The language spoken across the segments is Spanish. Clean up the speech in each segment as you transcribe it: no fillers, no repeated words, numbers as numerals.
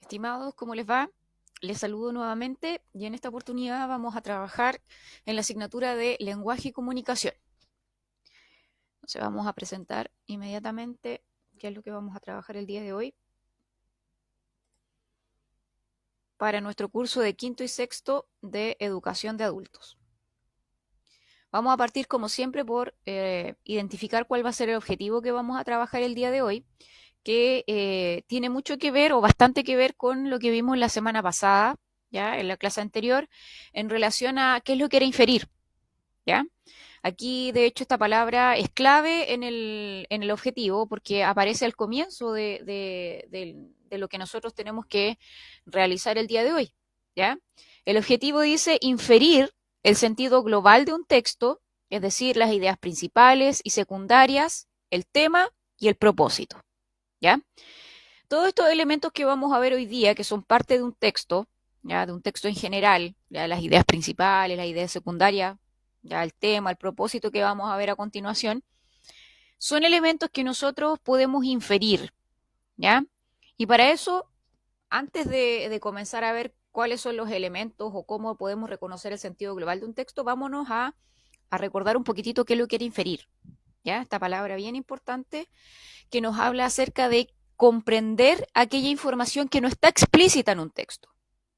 Estimados, ¿cómo les va? Les saludo nuevamente y en esta oportunidad vamos a trabajar en la asignatura de lenguaje y comunicación. Entonces vamos a presentar inmediatamente qué es lo que vamos a trabajar el día de hoy para nuestro curso de quinto y sexto de educación de adultos. Vamos a partir como siempre por identificar cuál va a ser el objetivo que vamos a trabajar el día de hoy, que tiene mucho que ver o bastante que ver con lo que vimos la semana pasada, ya en la clase anterior, en relación a qué es lo que era inferir, ¿ya? Aquí, de hecho, esta palabra es clave en el objetivo porque aparece al comienzo de lo que nosotros tenemos que realizar el día de hoy, ¿ya? El objetivo dice inferir el sentido global de un texto, es decir, las ideas principales y secundarias, el tema y el propósito, ¿ya? Todos estos elementos que vamos a ver hoy día, que son parte de un texto, ya de un texto en general, ya las ideas principales, las ideas secundarias, ya el tema, el propósito que vamos a ver a continuación, son elementos que nosotros podemos inferir, ¿ya? Y para eso, antes de comenzar a ver cuáles son los elementos o cómo podemos reconocer el sentido global de un texto, vámonos a recordar un poquitito qué es lo que quiere inferir, ¿ya? Esta palabra bien importante que nos habla acerca de comprender aquella información que no está explícita en un texto,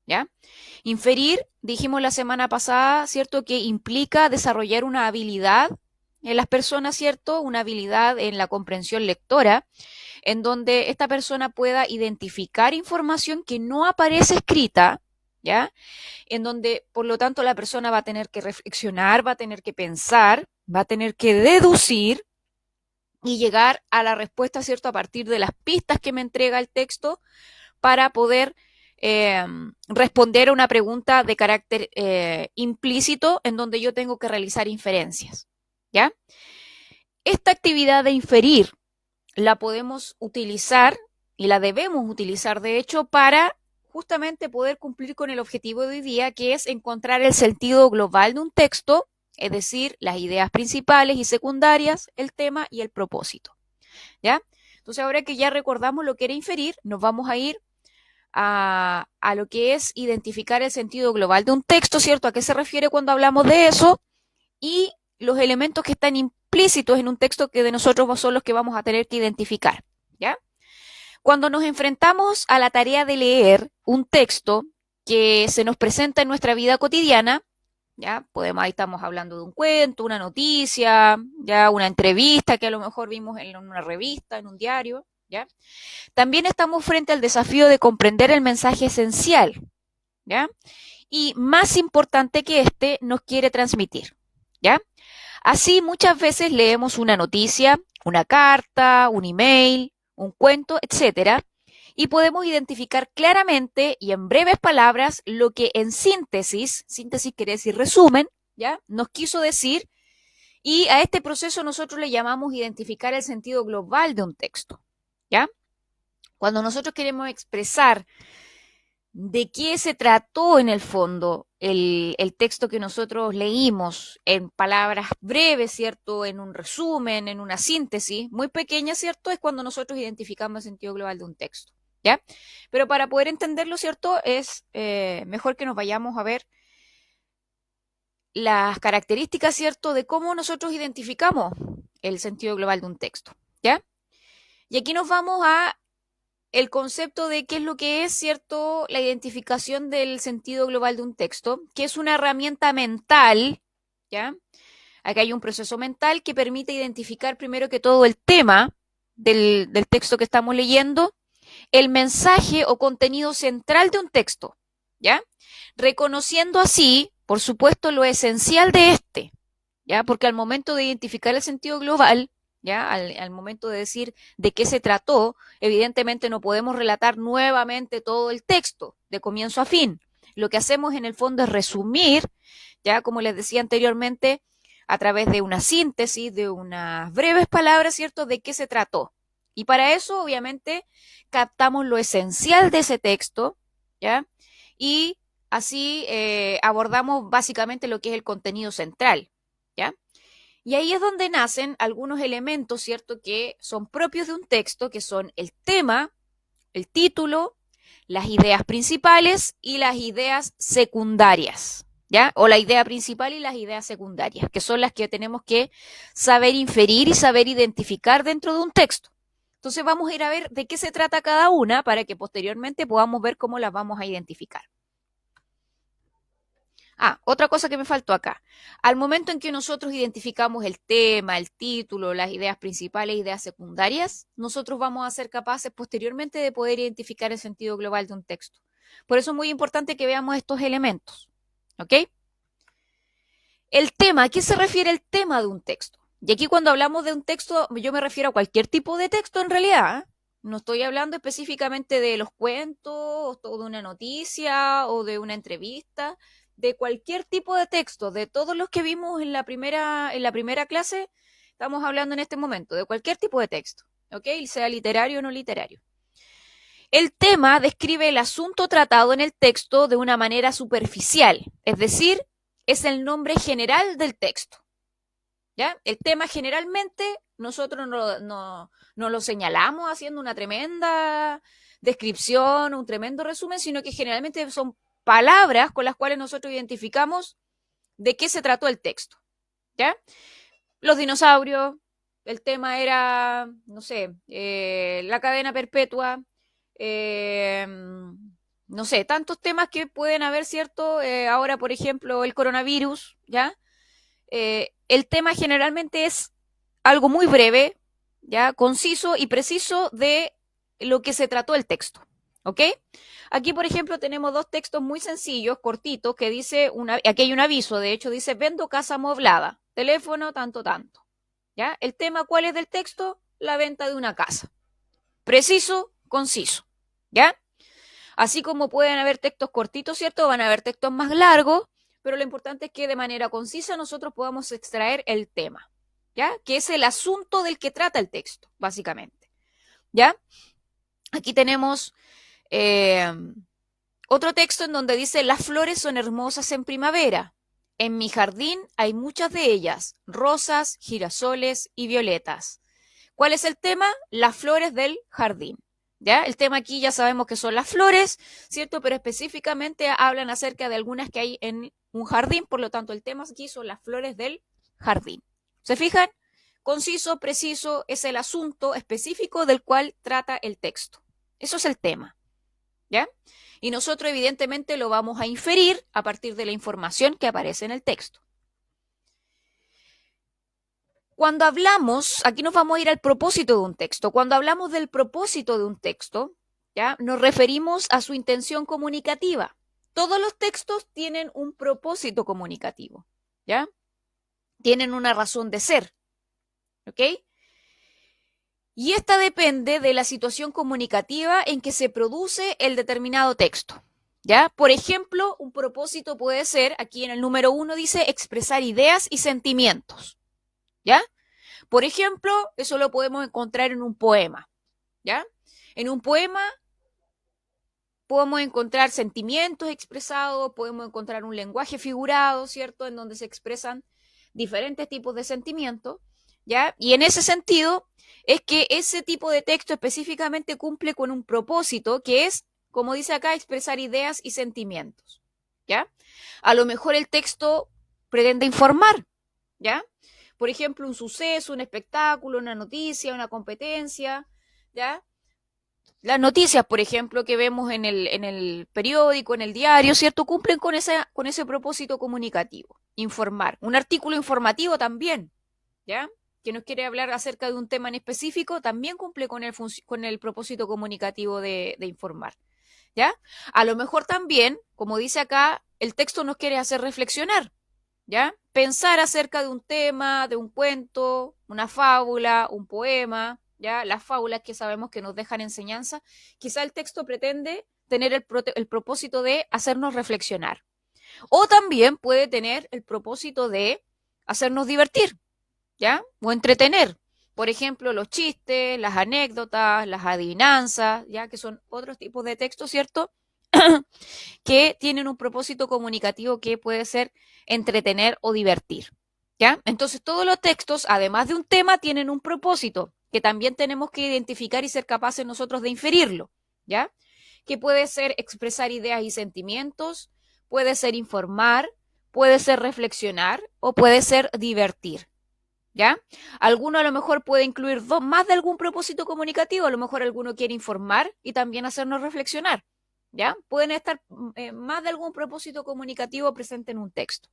¿ya? Inferir, dijimos la semana pasada, ¿cierto? Que implica desarrollar una habilidad en las personas, ¿cierto? Una habilidad en la comprensión lectora, en donde esta persona pueda identificar información que no aparece escrita, ¿ya? En donde, por lo tanto, la persona va a tener que reflexionar, va a tener que pensar, va a tener que deducir y llegar a la respuesta, ¿cierto? A partir de las pistas que me entrega el texto para poder eh, responder a una pregunta de carácter implícito en donde yo tengo que realizar inferencias, ¿ya? Esta actividad de inferir la podemos utilizar y la debemos utilizar, de hecho, para justamente poder cumplir con el objetivo de hoy día, que es encontrar el sentido global de un texto, es decir, las ideas principales y secundarias, el tema y el propósito, ¿ya? Entonces, ahora que ya recordamos lo que era inferir, nos vamos a ir a lo que es identificar el sentido global de un texto, ¿cierto? ¿A qué se refiere cuando hablamos de eso? Y los elementos que están implícitos en un texto que de nosotros son los que vamos a tener que identificar, ¿ya? Cuando nos enfrentamos a la tarea de leer un texto que se nos presenta en nuestra vida cotidiana, ya podemos, ahí estamos hablando de un cuento, una noticia, ya una entrevista que a lo mejor vimos en una revista, en un diario, ya. También estamos frente al desafío de comprender el mensaje esencial, ya. Y más importante que este nos quiere transmitir, ya. Así muchas veces leemos una noticia, una carta, un email, un cuento, etcétera, y podemos identificar claramente y en breves palabras lo que en síntesis, síntesis quiere decir resumen, ¿ya? Nos quiso decir, y a este proceso nosotros le llamamos identificar el sentido global de un texto, ¿ya? Cuando nosotros queremos expresar de qué se trató en el fondo el texto que nosotros leímos en palabras breves, ¿cierto? En un resumen, en una síntesis muy pequeña, ¿cierto? Es cuando nosotros identificamos el sentido global de un texto, ¿ya? Pero para poder entenderlo, ¿cierto? Es mejor que nos vayamos a ver las características, ¿cierto? De cómo nosotros identificamos el sentido global de un texto, ¿ya? Y aquí nos vamos a el concepto de qué es lo que es, ¿cierto? La identificación del sentido global de un texto, que es una herramienta mental, ¿ya? Acá hay un proceso mental que permite identificar primero que todo el tema del texto que estamos leyendo, el mensaje o contenido central de un texto, ¿ya? Reconociendo así, por supuesto, lo esencial de este, ¿ya? Porque al momento de identificar el sentido global, ¿ya? Al momento de decir de qué se trató, evidentemente no podemos relatar nuevamente todo el texto, de comienzo a fin. Lo que hacemos en el fondo es resumir, ya como les decía anteriormente, a través de una síntesis, de unas breves palabras, ¿cierto?, de qué se trató. Y para eso, obviamente, captamos lo esencial de ese texto, ¿ya? Y así abordamos básicamente lo que es el contenido central, ¿ya? Y ahí es donde nacen algunos elementos, ¿cierto?, que son propios de un texto, que son el tema, el título, las ideas principales y las ideas secundarias, ¿ya? O la idea principal y las ideas secundarias, que son las que tenemos que saber inferir y saber identificar dentro de un texto. Entonces vamos a ir a ver de qué se trata cada una para que posteriormente podamos ver cómo las vamos a identificar. Otra cosa que me faltó acá. Al momento en que nosotros identificamos el tema, el título, las ideas principales, ideas secundarias, nosotros vamos a ser capaces posteriormente de poder identificar el sentido global de un texto. Por eso es muy importante que veamos estos elementos. ¿Ok? El tema, ¿a qué se refiere el tema de un texto? Y aquí cuando hablamos de un texto, yo me refiero a cualquier tipo de texto en realidad. No estoy hablando específicamente de los cuentos, o de una noticia, o de una entrevista, de cualquier tipo de texto, de todos los que vimos en la primera clase, estamos hablando en este momento, de cualquier tipo de texto, ¿ok? Sea literario o no literario. El tema describe el asunto tratado en el texto de una manera superficial, es decir, es el nombre general del texto. ¿Ya? El tema generalmente nosotros no lo señalamos haciendo una tremenda descripción, un tremendo resumen, sino que generalmente son palabras con las cuales nosotros identificamos de qué se trató el texto. ¿Ya? Los dinosaurios, el tema era, no sé, la cadena perpetua, no sé, tantos temas que pueden haber, ¿cierto? Ahora, por ejemplo, el coronavirus, ¿ya? El tema generalmente es algo muy breve, ya conciso y preciso de lo que se trató el texto. ¿Ok? Aquí, por ejemplo, tenemos dos textos muy sencillos, cortitos, que dice, aquí hay un aviso, de hecho, dice, vendo casa amoblada, teléfono, tanto, tanto. ¿Ya? El tema, ¿cuál es del texto? La venta de una casa. Preciso, conciso. ¿Ya? Así como pueden haber textos cortitos, ¿cierto? Van a haber textos más largos, pero lo importante es que de manera concisa nosotros podamos extraer el tema, ¿ya? Que es el asunto del que trata el texto, básicamente, ¿ya? Aquí tenemos otro texto en donde dice, las flores son hermosas en primavera. En mi jardín hay muchas de ellas, rosas, girasoles y violetas. ¿Cuál es el tema? Las flores del jardín. ¿Ya? El tema aquí ya sabemos que son las flores, ¿cierto? Pero específicamente hablan acerca de algunas que hay en un jardín, por lo tanto el tema aquí son las flores del jardín. ¿Se fijan? Conciso, preciso, es el asunto específico del cual trata el texto. Eso es el tema. ¿Ya? Y nosotros evidentemente lo vamos a inferir a partir de la información que aparece en el texto. Cuando hablamos, aquí nos vamos a ir al propósito de un texto. Cuando hablamos del propósito de un texto, ¿ya? Nos referimos a su intención comunicativa. Todos los textos tienen un propósito comunicativo, ¿ya? Tienen una razón de ser, ¿ok? Y esta depende de la situación comunicativa en que se produce el determinado texto, ¿ya? Por ejemplo, un propósito puede ser, aquí en el número 1 dice, expresar ideas y sentimientos, ¿ya? Por ejemplo, eso lo podemos encontrar en un poema, ¿ya? En un poema podemos encontrar sentimientos expresados, podemos encontrar un lenguaje figurado, ¿cierto? En donde se expresan diferentes tipos de sentimientos, ¿ya? Y en ese sentido es que ese tipo de texto específicamente cumple con un propósito que es, como dice acá, expresar ideas y sentimientos, ¿ya? A lo mejor el texto pretende informar, ¿ya? Por ejemplo, un suceso, un espectáculo, una noticia, una competencia, ¿ya? Las noticias, por ejemplo, que vemos en el periódico, en el diario, ¿cierto? Cumplen con ese propósito comunicativo, informar. Un artículo informativo también, ¿ya? Que nos quiere hablar acerca de un tema en específico, también cumple con el propósito comunicativo de informar, ¿ya? A lo mejor también, como dice acá, el texto nos quiere hacer reflexionar, ¿ya? Pensar acerca de un tema, de un cuento, una fábula, un poema, ¿ya? Las fábulas que sabemos que nos dejan enseñanza, quizá el texto pretende tener el propósito de hacernos reflexionar. O también puede tener el propósito de hacernos divertir, ¿ya? O entretener. Por ejemplo, los chistes, las anécdotas, las adivinanzas, ¿ya? Que son otros tipos de textos, ¿cierto? Que tienen un propósito comunicativo que puede ser entretener o divertir, ¿ya? Entonces, todos los textos, además de un tema, tienen un propósito que también tenemos que identificar y ser capaces nosotros de inferirlo, ¿ya? que puede ser expresar ideas y sentimientos, puede ser informar, puede ser reflexionar o puede ser divertir. ¿Ya? Alguno a lo mejor puede incluir más de algún propósito comunicativo, a lo mejor alguno quiere informar y también hacernos reflexionar. ¿Ya? Pueden estar más de algún propósito comunicativo presente en un texto.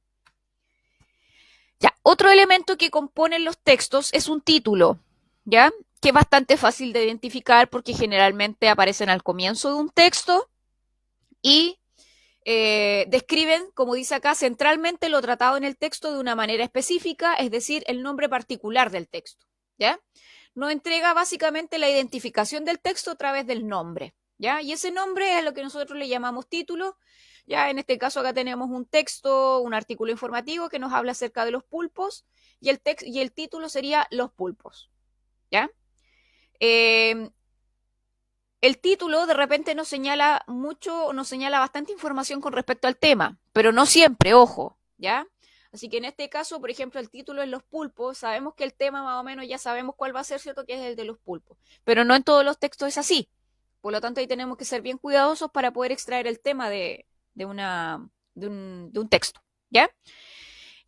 Ya, otro elemento que componen los textos es un título, ¿ya? Que es bastante fácil de identificar porque generalmente aparecen al comienzo de un texto y describen, como dice acá, centralmente lo tratado en el texto de una manera específica, es decir, el nombre particular del texto, ¿ya? Nos entrega básicamente la identificación del texto a través del nombre, ¿ya? Y ese nombre es lo que nosotros le llamamos título. Ya en este caso acá tenemos un texto, un artículo informativo que nos habla acerca de los pulpos y el título sería Los pulpos, ¿ya? El título de repente nos señala mucho, nos señala bastante información con respecto al tema, pero no siempre, ojo, ¿ya? Así que en este caso, por ejemplo, el título es los pulpos, sabemos que el tema más o menos ya sabemos cuál va a ser, ¿cierto? Que es el de los pulpos, pero no en todos los textos es así. Por lo tanto, ahí tenemos que ser bien cuidadosos para poder extraer el tema de un texto, ¿ya?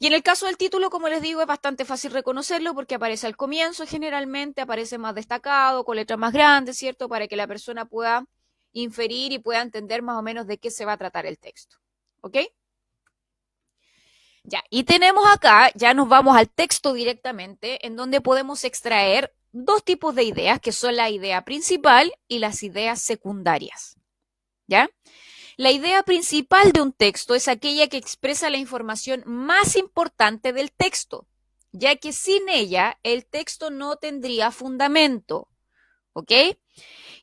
Y en el caso del título, como les digo, es bastante fácil reconocerlo porque aparece al comienzo, generalmente aparece más destacado, con letras más grandes, ¿cierto? Para que la persona pueda inferir y pueda entender más o menos de qué se va a tratar el texto. ¿Ok? Ya, y tenemos acá, ya nos vamos al texto directamente, en donde podemos extraer dos tipos de ideas, que son la idea principal y las ideas secundarias. ¿Ya? La idea principal de un texto es aquella que expresa la información más importante del texto, ya que sin ella el texto no tendría fundamento. ¿Ok?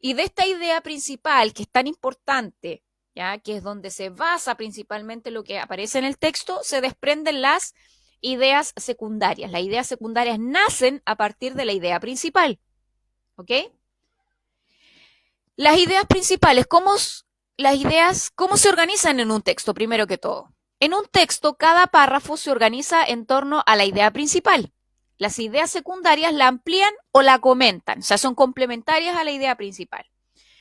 Y de esta idea principal, que es tan importante, ya que es donde se basa principalmente lo que aparece en el texto, se desprenden las ideas secundarias. Las ideas secundarias nacen a partir de la idea principal. ¿Ok? Las ideas principales, ¿cómo se organizan en un texto? Primero que todo. En un texto, cada párrafo se organiza en torno a la idea principal. Las ideas secundarias la amplían o la comentan, o sea, son complementarias a la idea principal.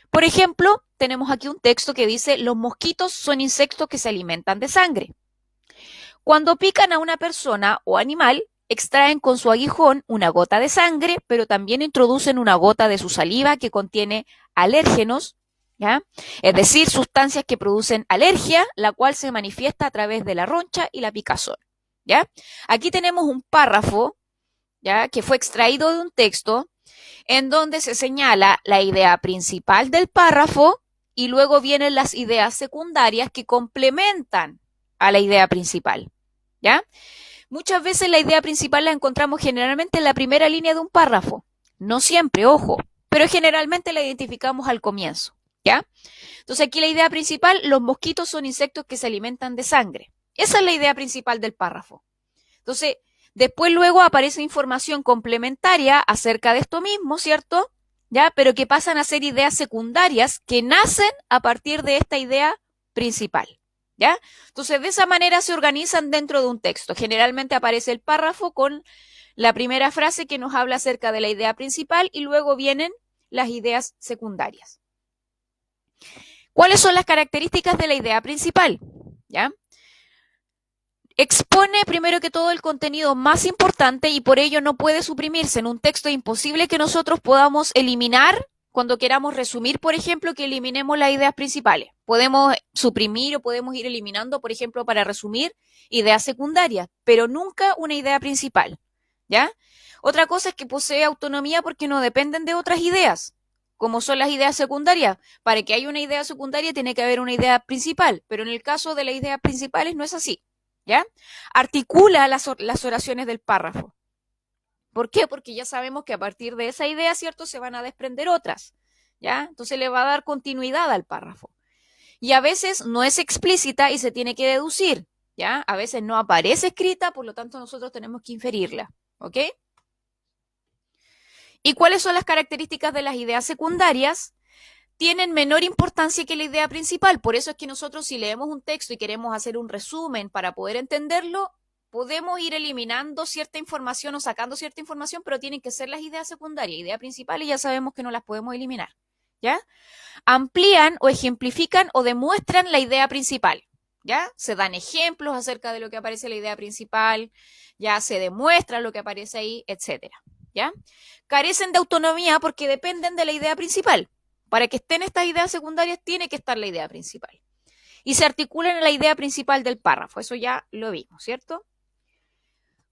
Por ejemplo, tenemos aquí un texto que dice, los mosquitos son insectos que se alimentan de sangre. Cuando pican a una persona o animal, extraen con su aguijón una gota de sangre, pero también introducen una gota de su saliva que contiene alérgenos, ¿ya? Es decir, sustancias que producen alergia, la cual se manifiesta a través de la roncha y la picazón. ¿Ya? Aquí tenemos un párrafo, ¿ya? Que fue extraído de un texto en donde se señala la idea principal del párrafo y luego vienen las ideas secundarias que complementan a la idea principal. ¿Ya? Muchas veces la idea principal la encontramos generalmente en la primera línea de un párrafo. No siempre, ojo, pero generalmente la identificamos al comienzo. ¿Ya? Entonces aquí la idea principal, los mosquitos son insectos que se alimentan de sangre. Esa es la idea principal del párrafo. Entonces, después luego aparece información complementaria acerca de esto mismo, ¿cierto? ¿Ya? Pero que pasan a ser ideas secundarias que nacen a partir de esta idea principal. ¿Ya? Entonces, de esa manera se organizan dentro de un texto. Generalmente aparece el párrafo con la primera frase que nos habla acerca de la idea principal y luego vienen las ideas secundarias. ¿Cuáles son las características de la idea principal? ¿Ya? Expone primero que todo el contenido más importante y por ello no puede suprimirse. En un texto es imposible que nosotros podamos eliminar cuando queramos resumir, por ejemplo, que eliminemos las ideas principales. Podemos suprimir o podemos ir eliminando, por ejemplo, para resumir ideas secundarias, pero nunca una idea principal. ¿Ya? Otra cosa es que posee autonomía porque no dependen de otras ideas, como son las ideas secundarias. Para que haya una idea secundaria tiene que haber una idea principal, pero en el caso de las ideas principales no es así. ¿Ya? Articula las oraciones del párrafo. ¿Por qué? Porque ya sabemos que a partir de esa idea, ¿cierto? Se van a desprender otras. ¿Ya? Entonces le va a dar continuidad al párrafo. Y a veces no es explícita y se tiene que deducir. ¿Ya? A veces no aparece escrita, por lo tanto nosotros tenemos que inferirla. ¿Ok? ¿Y cuáles son las características de las ideas secundarias? Tienen menor importancia que la idea principal. Por eso es que nosotros, si leemos un texto y queremos hacer un resumen para poder entenderlo, podemos ir eliminando cierta información o sacando cierta información, pero tienen que ser las ideas secundarias. Ideas principales ya sabemos que no las podemos eliminar. ¿ya? Amplían o ejemplifican o demuestran la idea principal, ¿ya? Se dan ejemplos acerca de lo que aparece en la idea principal, ya se demuestra lo que aparece ahí, etcétera, ¿ya? Carecen de autonomía porque dependen de la idea principal. Para que estén estas ideas secundarias tiene que estar la idea principal. Y se articulan en la idea principal del párrafo, eso ya lo vimos, ¿cierto?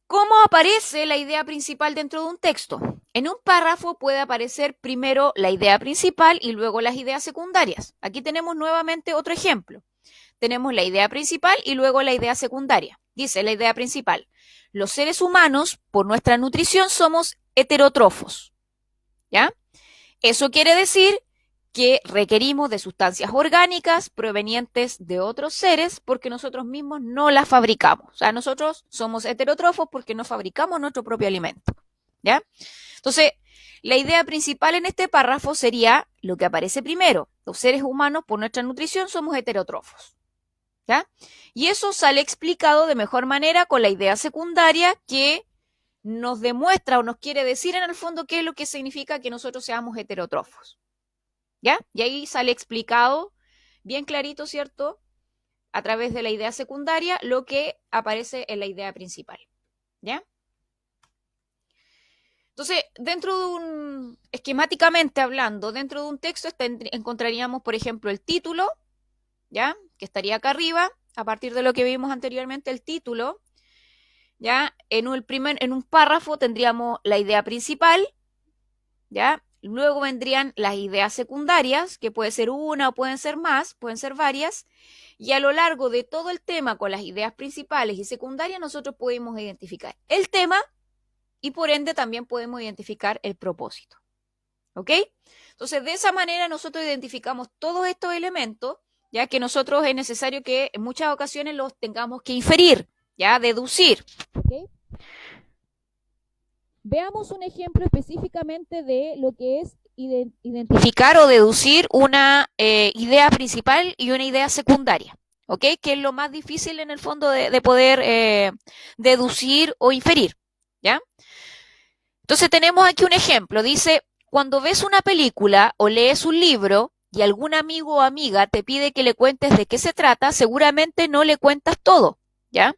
¿Cómo aparece la idea principal dentro de un texto? En un párrafo puede aparecer primero la idea principal y luego las ideas secundarias. Aquí tenemos nuevamente otro ejemplo. Tenemos la idea principal y luego la idea secundaria. Dice la idea principal: los seres humanos, por nuestra nutrición, somos heterótrofos. ¿Ya? Eso quiere decir que requerimos de sustancias orgánicas provenientes de otros seres porque nosotros mismos no las fabricamos. O sea, nosotros somos heterótrofos porque no fabricamos nuestro propio alimento. ¿Ya? Entonces, la idea principal en este párrafo sería lo que aparece primero. Los seres humanos, por nuestra nutrición, somos heterótrofos. ¿Ya? Y eso sale explicado de mejor manera con la idea secundaria que nos demuestra o nos quiere decir en el fondo qué es lo que significa que nosotros seamos heterótrofos. ¿Ya? Y ahí sale explicado bien clarito, ¿cierto? A través de la idea secundaria lo que aparece en la idea principal. ¿Ya? Entonces, dentro de esquemáticamente hablando, dentro de un texto encontraríamos, por ejemplo, el título, ¿ya? Que estaría acá arriba, a partir de lo que vimos anteriormente, el título, ¿ya? En un párrafo tendríamos la idea principal, ¿ya? Luego vendrían las ideas secundarias, que puede ser una o pueden ser más, pueden ser varias, y a lo largo de todo el tema con las ideas principales y secundarias nosotros podemos identificar el tema y por ende también podemos identificar el propósito. ¿Ok? Entonces, de esa manera nosotros identificamos todos estos elementos, ya que nosotros es necesario que en muchas ocasiones los tengamos que inferir, ya deducir. ¿Ok? Veamos un ejemplo específicamente de lo que es identificar o deducir una idea principal y una idea secundaria, ¿ok? Que es lo más difícil en el fondo de poder deducir o inferir, ¿ya? Entonces tenemos aquí un ejemplo, dice: cuando ves una película o lees un libro y algún amigo o amiga te pide que le cuentes de qué se trata, seguramente no le cuentas todo, ¿ya?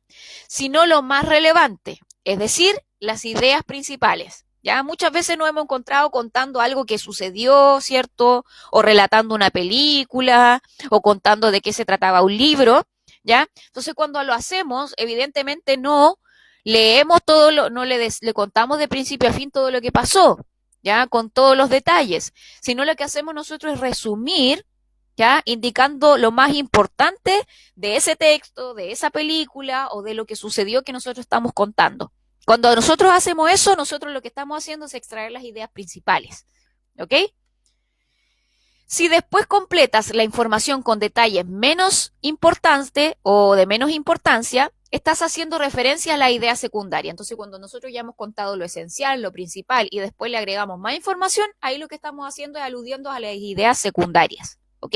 Sino lo más relevante, es decir, las ideas principales. Ya muchas veces nos hemos encontrado contando algo que sucedió, ¿cierto? O relatando una película, o contando de qué se trataba un libro, ¿ya? Entonces cuando lo hacemos, evidentemente no leemos no le contamos de principio a fin todo lo que pasó, ¿ya? Con todos los detalles, sino lo que hacemos nosotros es resumir, ¿ya? Indicando lo más importante de ese texto, de esa película o de lo que sucedió que nosotros estamos contando. Cuando nosotros hacemos eso, nosotros lo que estamos haciendo es extraer las ideas principales. ¿Ok? Si después completas la información con detalles menos importantes o de menos importancia, estás haciendo referencia a la idea secundaria. Entonces, cuando nosotros ya hemos contado lo esencial, lo principal y después le agregamos más información, ahí lo que estamos haciendo es aludiendo a las ideas secundarias. ¿Ok?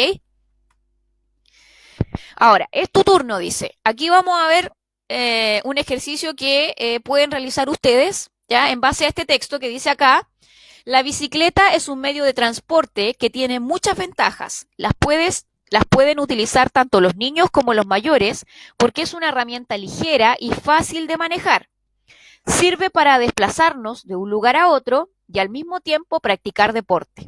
Ahora, es tu turno, dice. Aquí vamos a ver un ejercicio que pueden realizar ustedes, ¿ya? En base a este texto que dice acá: la bicicleta es un medio de transporte que tiene muchas ventajas. Las pueden utilizar tanto los niños como los mayores porque es una herramienta ligera y fácil de manejar. Sirve para desplazarnos de un lugar a otro y al mismo tiempo practicar deporte.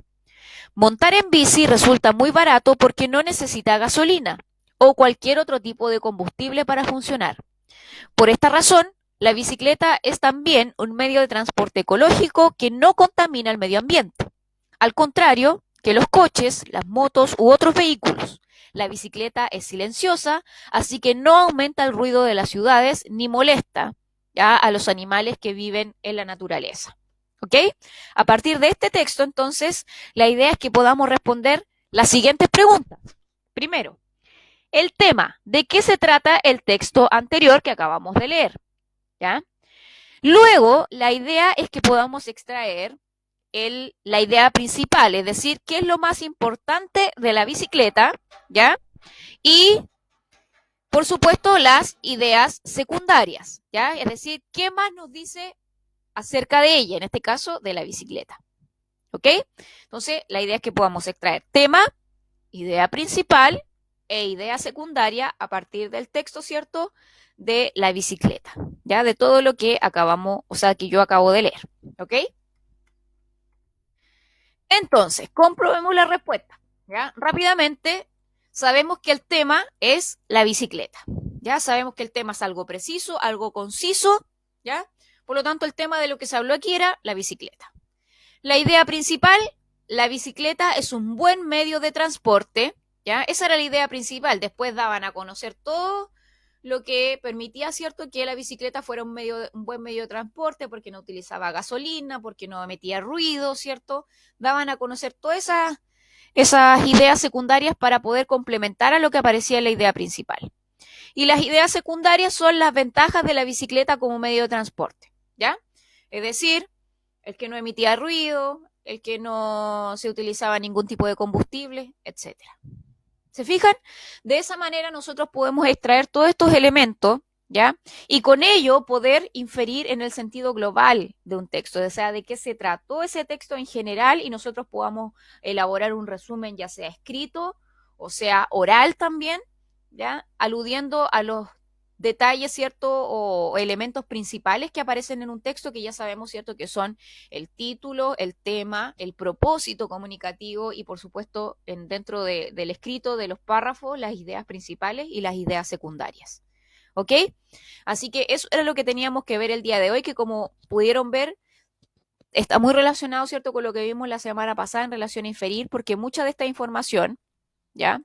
Montar en bici resulta muy barato porque no necesita gasolina o cualquier otro tipo de combustible para funcionar. Por esta razón, la bicicleta es también un medio de transporte ecológico que no contamina el medio ambiente. Al contrario que los coches, las motos u otros vehículos, la bicicleta es silenciosa, así que no aumenta el ruido de las ciudades ni molesta, ¿ya?, a los animales que viven en la naturaleza. ¿Ok? A partir de este texto, entonces, la idea es que podamos responder las siguientes preguntas. Primero, el tema: ¿de qué se trata el texto anterior que acabamos de leer? ¿Ya? Luego, la idea es que podamos extraer la idea principal, es decir, qué es lo más importante de la bicicleta, ¿ya? Y, por supuesto, las ideas secundarias, ¿ya? Es decir, qué más nos dice acerca de ella, en este caso, de la bicicleta. ¿Ok? Entonces, la idea es que podamos extraer tema, idea principal e idea secundaria a partir del texto, ¿cierto? De la bicicleta, ¿ya? De todo lo que acabamos, o sea, que yo acabo de leer, ¿ok? Entonces, comprobemos la respuesta, ¿ya? Rápidamente, sabemos que el tema es la bicicleta, ¿ya? Sabemos que el tema es algo preciso, algo conciso, ¿ya? Por lo tanto, el tema de lo que se habló aquí era la bicicleta. La idea principal, la bicicleta es un buen medio de transporte, ¿ya? Esa era la idea principal. Después daban a conocer todo lo que permitía, ¿cierto?, que la bicicleta fuera un buen medio de transporte porque no utilizaba gasolina, porque no emitía ruido, ¿cierto? Daban a conocer todas esas ideas secundarias para poder complementar a lo que aparecía en la idea principal. Y las ideas secundarias son las ventajas de la bicicleta como medio de transporte, ¿ya? Es decir, el que no emitía ruido, el que no se utilizaba ningún tipo de combustible, etcétera. ¿Se fijan? De esa manera nosotros podemos extraer todos estos elementos, ¿ya? Y con ello poder inferir en el sentido global de un texto, o sea, de qué se trató ese texto en general y nosotros podamos elaborar un resumen ya sea escrito o sea oral también, ¿ya? Aludiendo a los detalles, ¿cierto? O elementos principales que aparecen en un texto que ya sabemos, ¿cierto? Que son el título, el tema, el propósito comunicativo y, por supuesto, dentro del escrito de los párrafos, las ideas principales y las ideas secundarias. ¿Ok? Así que eso era lo que teníamos que ver el día de hoy, que como pudieron ver, está muy relacionado, ¿cierto?, con lo que vimos la semana pasada en relación a inferir, porque mucha de esta información, ¿ya?,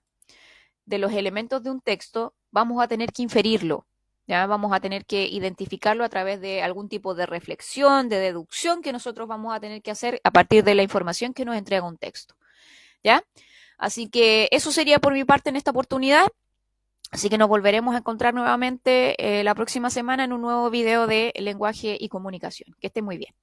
de los elementos de un texto, vamos a tener que inferirlo, ¿ya? Vamos a tener que identificarlo a través de algún tipo de reflexión, de deducción que nosotros vamos a tener que hacer a partir de la información que nos entrega un texto, ¿ya? Así que eso sería por mi parte en esta oportunidad. Así que nos volveremos a encontrar nuevamente la próxima semana en un nuevo video de lenguaje y comunicación. Que esté muy bien.